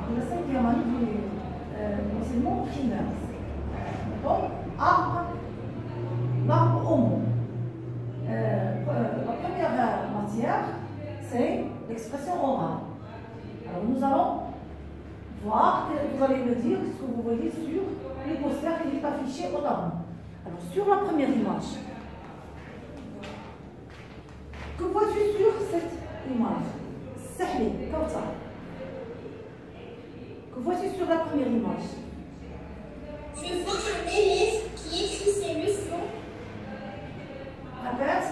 de la 5e année du enseignement primaire. Donc, l'arbre au mot. La première matière, c'est l'expression orale. Alors, nous allons voir, vous allez me dire ce que vous voyez sur les posters qui est affiché au tableau. Alors, sur la première image, que vois-tu sur cette image? Sahli, comme ça. Que vois-tu sur la première image? Je vois un élève qui écrit ses leçons. Répète.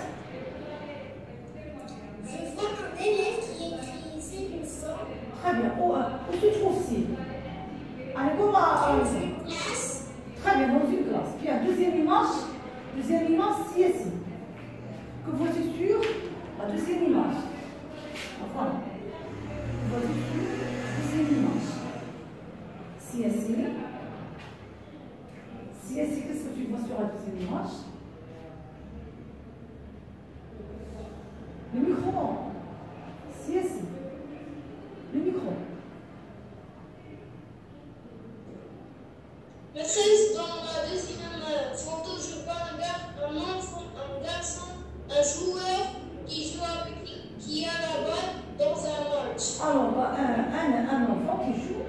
Je vois un élève qui écrit ses leçons. Très bien. Où tu trouves-t-il? Allez, comment Dans une classe. Très bien, dans une classe. Bien, deuxième image, c'est ici. Que vois-tu sur la deuxième image? Voilà. Que vois-tu sur la deuxième image? Si ici. Si ici, qu'est-ce que tu vois sur la deuxième image? Le micro. Si ici. Le micro. Maîtresse, dans la deuxième photo, je vois un enfant, un garçon, un joueur qui joue qui a la balle dans un match. Alors, un enfant qui joue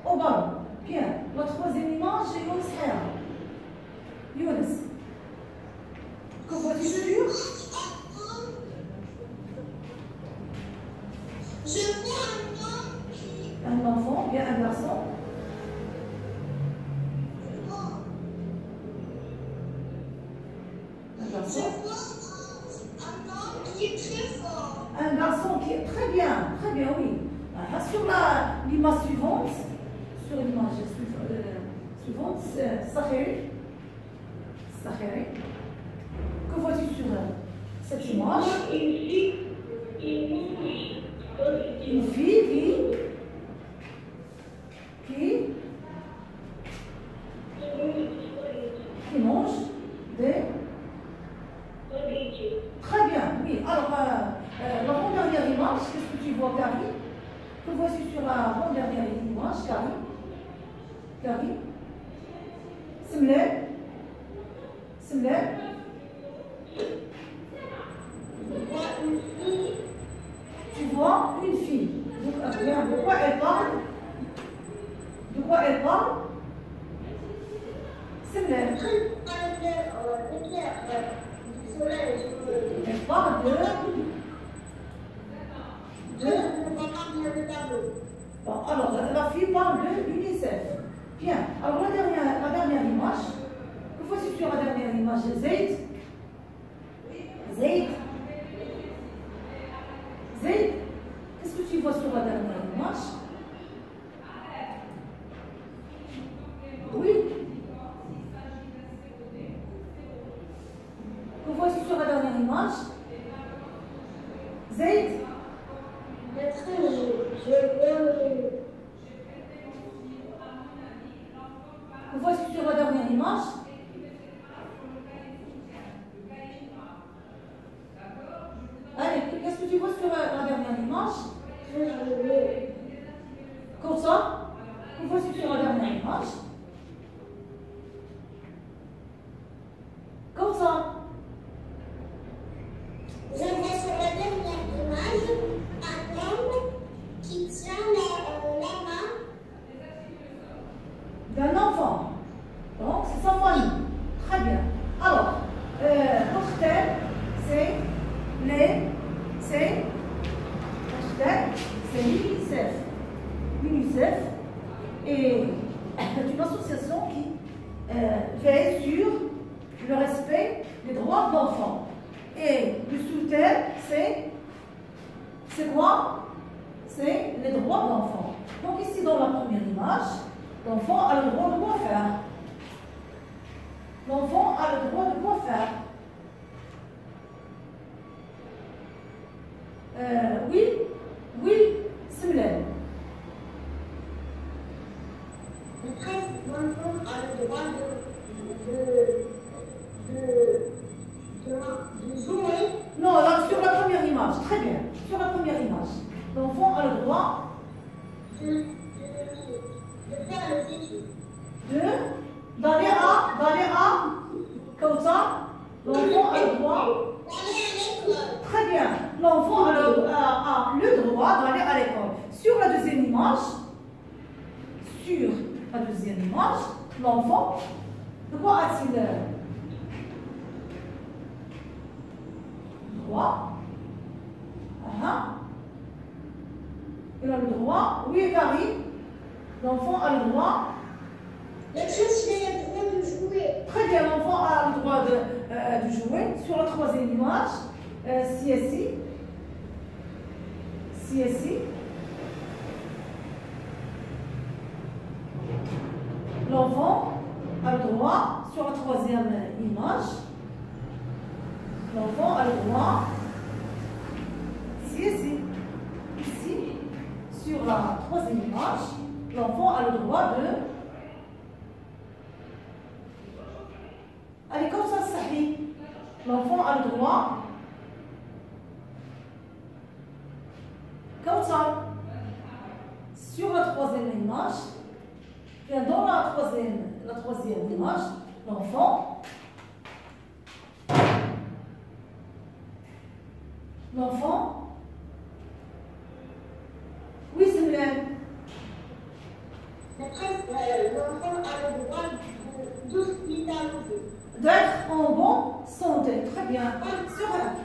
au ballon. Bien. La troisième image, c'est Younes Haya. Younes. Que vois-tu sur? Je vois un homme qui... Un enfant, bien un garçon. Un Je garçon. vois un homme qui est très fort. Un garçon qui est très bien, oui. Sur l'image suivante, c'est Sahiri. Que vois-tu sur cette image? Une fille qui mange des... Très bien, oui. Alors, l'avant-dernière image, qu'est-ce que tu vois, Carrie? Que vois-tu sur l'avant-dernière image, Carrie? Semlé? Tu vois une fille. De quoi elle parle? Semlé. Elle parle Bon, alors, la fille parle de l'UNICEF. Bien. Alors, la dernière image. Que vois-tu sur la dernière image? Zayd. Qu'est-ce que tu vois sur la dernière image? Oui. Que vois-tu sur la dernière image? Zayd. Que vois-tu sur la dernière image? Allez, qu'est-ce que tu vois sur la dernière image? Comme ça? Que vois-tu sur la dernière image? Comme ça? Je vois sur la dernière image un homme qui tient la main d'un enfant. Donc, c'est sa famille. Très bien. Alors, notre thème, c'est l'UNICEF. L'UNICEF est une association qui veille sur le respect des droits de l'enfant. Et le sous-thème, c'est quoi? C'est les droits de l'enfant. Donc ici, dans la première image, l'enfant a le droit de quoi faire? L'enfant a le droit de quoi faire? Oui, Semlé. L'enfant a le droit de jouer. Non, là, sur la première image, très bien. Sur la première image, l'enfant a le droit De de faire les études. D'aller à, comme ça, l'enfant a le droit. D'aller à l'école. Très bien, l'enfant a le droit d'aller à l'école. Sur la deuxième image, l'enfant, de quoi a-t-il droit? Il a le droit. Oui, Carrie, l'enfant a le droit. La classe, il a le droit de jouer. Très bien, l'enfant a le droit de jouer. Sur la troisième image, CSI. L'enfant a le droit, sur la troisième image, l'enfant a le droit, ici, sur la troisième image, l'enfant a le droit de... Allez, comme ça, ça dit. L'enfant a le droit, comme ça, sur la troisième image, bien dans la troisième image, l'enfant oui, c'est bien. L'enfant a le droit d'hospitaliser. D'être en bonne santé. Très bien.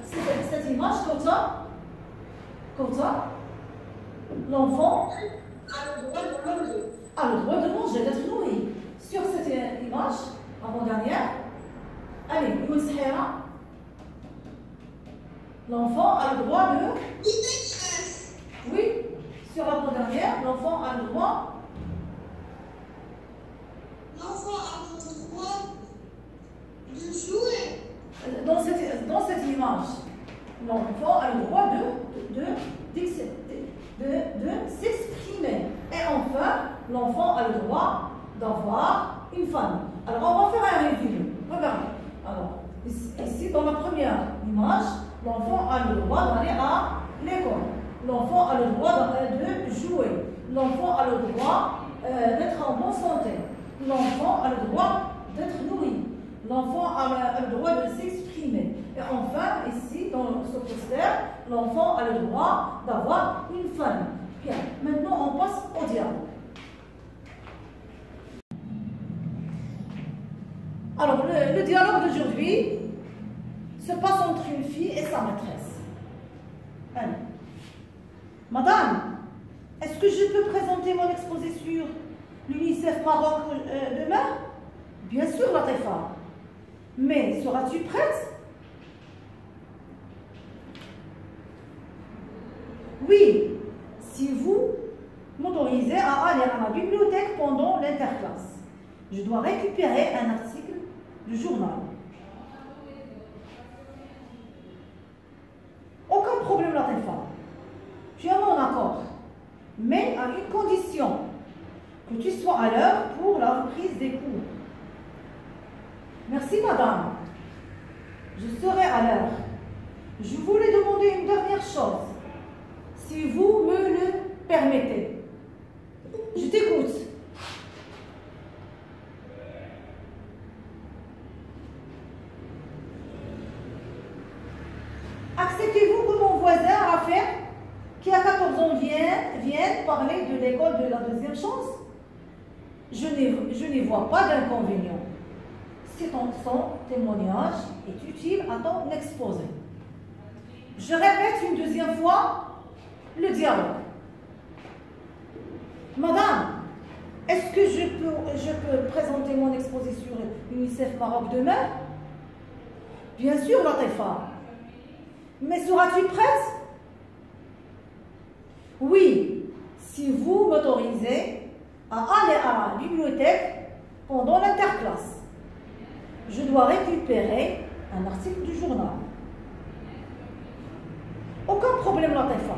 Sur cette image, comme ça, l'enfant A le droit de manger. A le droit de manger, d'être nourri. Sur cette image, avant-dernière, allez, l'enfant a le droit de... Oui, sur l'avant-dernière, l'enfant a le droit... L'enfant a le droit de jouer. Dans cette image, l'enfant a le droit de s'exprimer. Et enfin, l'enfant a le droit d'avoir une famille. Alors, on va faire un résumé. Regardez. Alors, ici, dans la première image, l'enfant a le droit d'aller à l'école. L'enfant a le droit de jouer. L'enfant a le droit d'être en bonne santé. L'enfant a le droit d'être nourri. L'enfant a le droit de s'exprimer. Et enfin, ici, dans ce poster, l'enfant a le droit d'avoir une famille. Bien, maintenant on passe au dialogue. Alors, le dialogue d'aujourd'hui se passe entre une fille et sa maîtresse. Allez. Madame, est-ce que je peux présenter mon exposé sur l'UNICEF Maroc demain? Bien sûr, Latifa. Mais seras-tu prête? Oui, si vous m'autorisez à aller à ma bibliothèque pendant l'interclasse. Je dois récupérer un article du journal. Aucun problème, Latifa. Tu as mon accord, mais à une condition, que tu sois à l'heure pour la reprise des cours. Merci, madame. Je serai à l'heure. Je voulais demander une dernière chose, si vous me le permettez. Je t'écoute. Acceptez-vous que mon voisin Raphaël, qui a 14 ans, vienne parler de l'école de la deuxième chance? Je n'y vois pas d'inconvénient. Son témoignage est utile à ton exposé. Je répète une deuxième fois le dialogue. Madame, est-ce que je peux présenter mon exposé sur l'UNICEF Maroc demain? Bien sûr, Latifa. Mais seras-tu prête? Oui, si vous m'autorisez à aller à la bibliothèque pendant l'interclasse. Je dois récupérer un article du journal. Aucun problème, Latifa.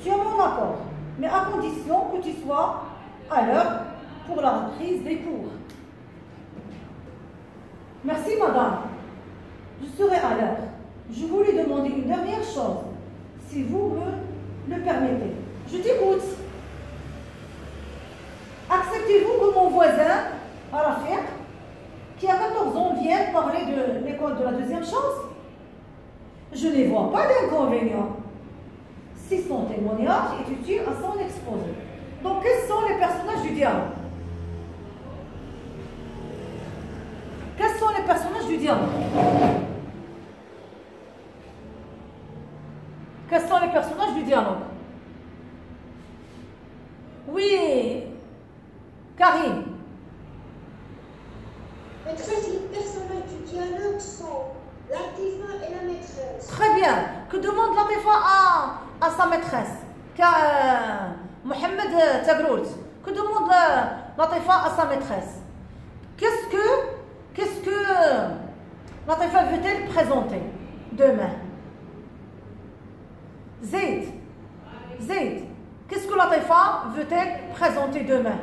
Tu as mon accord, mais à condition que tu sois à l'heure pour la reprise des cours. Merci, madame. Je serai à l'heure. Je voulais demander une dernière chose, si vous me le permettez. Je t'écoute. mon voisin, Rafiq, qui a 14 ans, vient parler de l'école de la deuxième chance. Je ne vois pas d'inconvénient. Si son témoignage est utile à son exposé. Donc, quels sont les personnages du dialogue? Quels sont les personnages du dialogue? Quels sont les personnages du dialogue? Oui, Karine. Maîtresse, les personnages du dialogue sont Latifa et la maîtresse. Très bien. Que demande Latifa à sa maîtresse? Mohamed Tagrout. Que demande Latifa à sa maîtresse? Qu'est-ce que Latifa veut-elle présenter demain? Zaid, qu'est-ce que Latifa veut-elle présenter demain?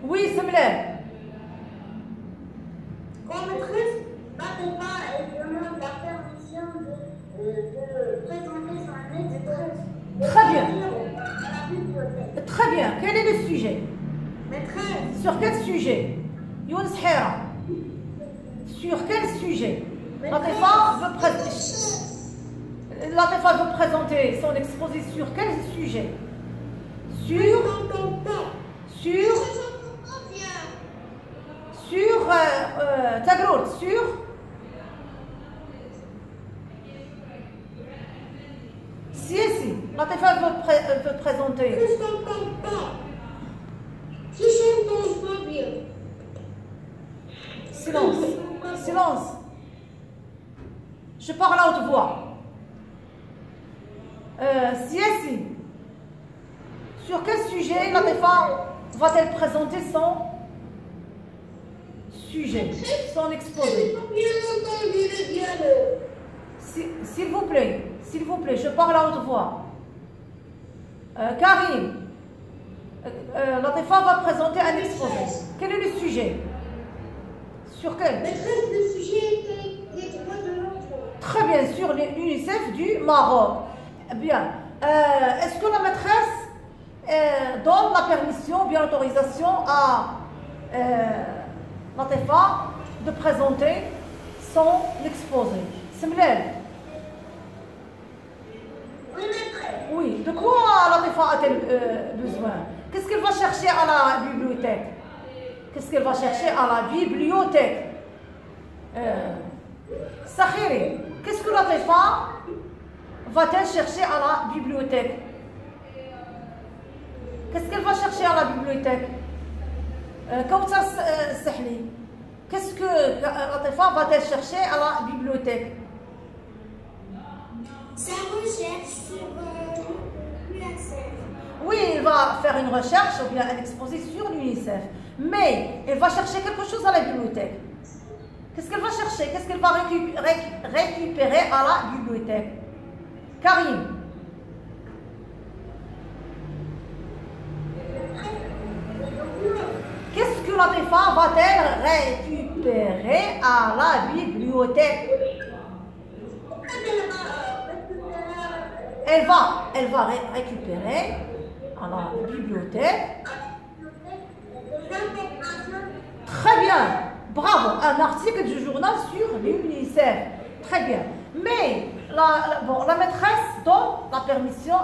Oui, Semler. Quand maîtresse, Latifa demande la permission de présenter son maîtresse. Très bien. À la bibliothèque. Très bien. Quel est le sujet? Maîtresse. Sur quel sujet? Younes Hera. Sur quel sujet? Latifa veut présenter son exposé sur quel sujet? Sur Tagrout, sur si Latifa veut présenter. Je t'entends pas. Si je n'entends pas bien. Silence. Je parle à haute voix. Si. Sur quel sujet Latifa va-t-elle présenter son sujet, son exposé? Je n'ai pas bien entendu le dialogue. S'il vous plaît, je parle à haute voix. Karim, Latifa va présenter un exposé. Quel est le sujet? Sur quel? Maîtresse, le sujet était les droits de l'enfant. Très bien, sur l'UNICEF du Maroc. Bien. Est-ce que la maîtresse donne la permission, bien l'autorisation à Latifa de présenter son exposé? Semler. Oui, maîtresse. Oui. De quoi Latifa a-t-elle besoin? Qu'est-ce qu'elle va chercher à la bibliothèque? Sakhiri, qu'est-ce que Latifa va-t-elle chercher à la bibliothèque? Qu'est-ce qu'elle va chercher à la bibliothèque? Kawthar Sahli, qu'est-ce que Latifa va-t-elle chercher à la bibliothèque? Sa recherche sur l'UNICEF. Oui, elle va faire une recherche ou bien un exposé sur l'UNICEF. Mais elle va chercher quelque chose à la bibliothèque. Qu'est-ce qu'elle va chercher? Qu'est-ce qu'elle va récupérer à la bibliothèque? Karim. Qu'est-ce que Latifa va-t-elle récupérer à la bibliothèque? Elle va récupérer à la bibliothèque. Très bien, bravo, un article du journal sur l'UNICEF. Très bien. Mais la maîtresse donne la permission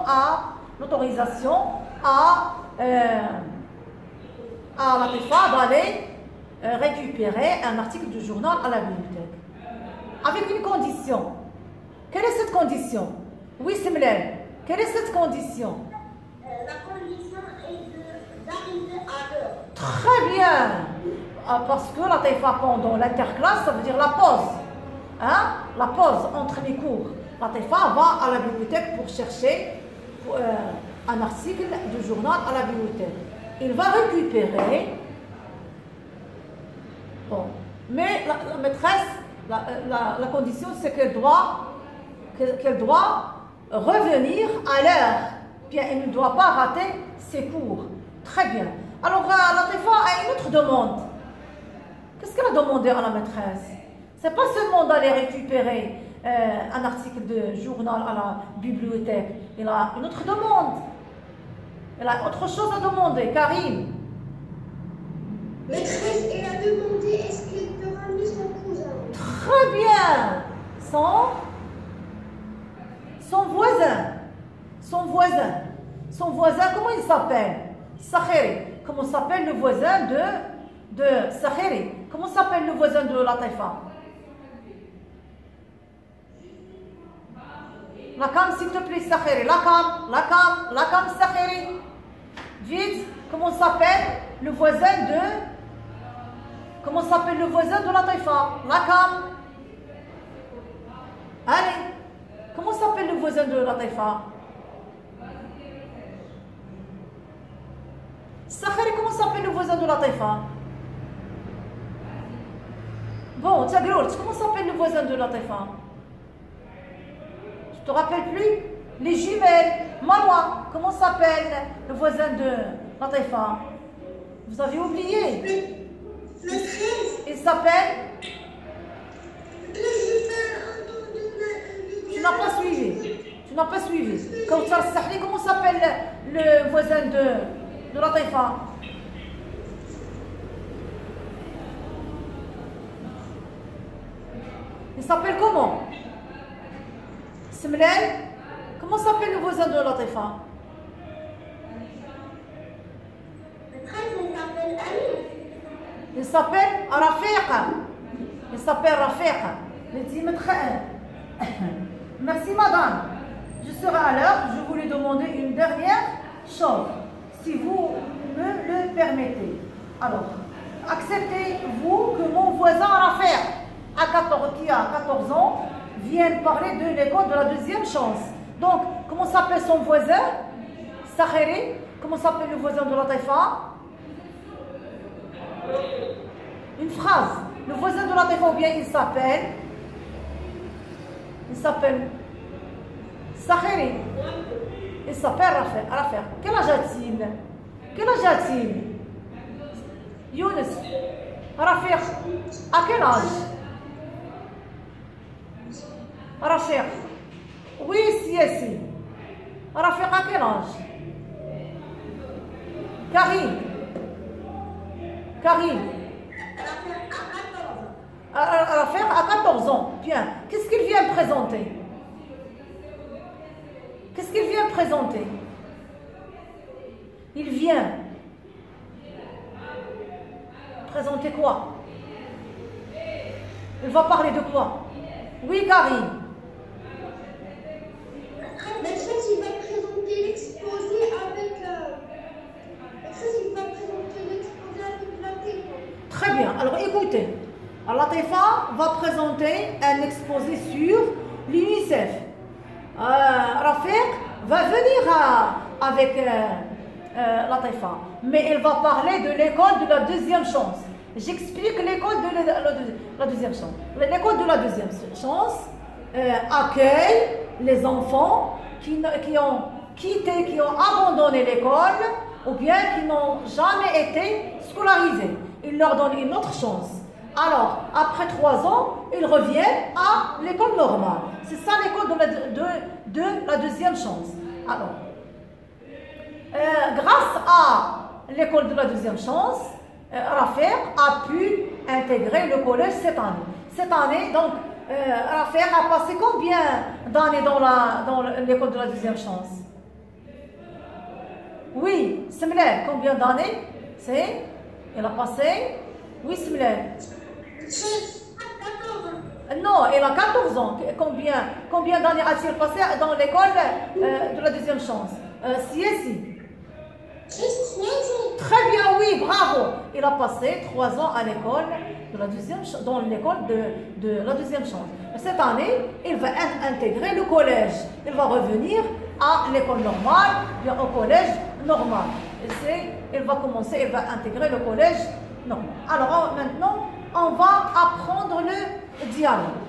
l'autorisation à Latifa d'aller récupérer un article du journal à la bibliothèque. Avec une condition. Quelle est cette condition? Oui, Semler. Quelle est cette condition? La condition est d'arriver à l'heure. Très bien. Parce que Latifa, pendant l'interclasse, ça veut dire la pause. Hein? La pause entre les cours. Latifa va à la bibliothèque pour chercher un article du journal à la bibliothèque. Il va récupérer. Bon. Mais la maîtresse, la condition, c'est qu'elle doit revenir à l'heure. Bien, elle ne doit pas rater ses cours. Très bien. Alors, Latifa a une autre demande. Qu'est-ce qu'elle a demandé à la maîtresse? C'est pas seulement d'aller récupérer un article de journal à la bibliothèque. Elle a une autre demande. Elle a autre chose à demander. Karim. Maîtresse, elle a demandé est-ce qu'elle peut ramener son cousin. Très bien. Son voisin. Son voisin, comment il s'appelle? Sakhiri. Comment s'appelle le voisin de Sakhiri? Comment s'appelle le voisin de Latifa? Lakam, s'il te plaît, Sakhiri. Lakam, Sakhiri. Vite, comment s'appelle le voisin de... Comment s'appelle le voisin de Latifa? Lakam. Allez. Comment s'appelle le voisin de Latifa? Sakhiri, comment s'appelle le voisin de Latifa? Bon, Tchagrout, comment s'appelle le voisin de Latifa? Tu te rappelles plus? Les jumelles. Marwa, comment s'appelle le voisin de Latifa? Vous avez oublié? Il s'appelle? Tu n'as pas suivi. Kautar Sahri, comment s'appelle le voisin de Latifa? Il s'appelle comment? Semlel? Comment s'appelle le voisin de Latifa? Il s'appelle Rafiqa. Merci madame. Je serai à l'heure. Je voulais demander une dernière chose, si vous me le permettez. Alors, acceptez-vous que mon voisin Rafiq, qui a 14 ans, vienne parler de l'école de la deuxième chance? Donc, comment s'appelle son voisin? Sakhiri. Comment s'appelle le voisin de Latifa? Une phrase. Le voisin de Latifa, ou bien il s'appelle Sakhiri. Il s'appelle Rafiq. Quel âge a-t-il? Younes. Rafiq. À quel âge? Rafiq. Oui, si. Rafiq à quel âge? Karim. Rafiq à 14 ans. Bien. Qu'est-ce qu'il vient présenter? Il vient présenter quoi? Il va parler de quoi? Oui, Karim. Maîtresse, il va présenter l'exposé avec la télé. Très bien. Alors écoutez, Latifa va présenter un exposé sur l'UNICEF. Rafiq va venir avec Latifa, mais elle va parler de l'école de la deuxième chance. J'explique l'école de la deuxième chance. L'école de la deuxième chance accueille les enfants qui ont quitté, qui ont abandonné l'école ou bien qui n'ont jamais été scolarisés. Il leur donne une autre chance. Alors, après 3 ans, ils reviennent à l'école normale. C'est ça l'école de la deuxième chance. Alors, grâce à l'école de la deuxième chance, Rafiq a pu intégrer le collège cette année. Cette année, donc, Rafiq a passé combien d'années dans l'école de la deuxième chance? Oui, Semlel, combien d'années? Elle a passé? Oui, Semlel. Non, elle a 14 ans. Combien d'années a-t-il passé dans l'école de la deuxième chance? Si. Très bien, oui, bravo. Il a passé 3 ans à l'école de la deuxième, dans l'école de la deuxième chance. Cette année, il va intégrer le collège. Il va revenir à l'école normale, bien au collège normal. Il va intégrer le collège normal. Alors maintenant, on va apprendre le dialogue.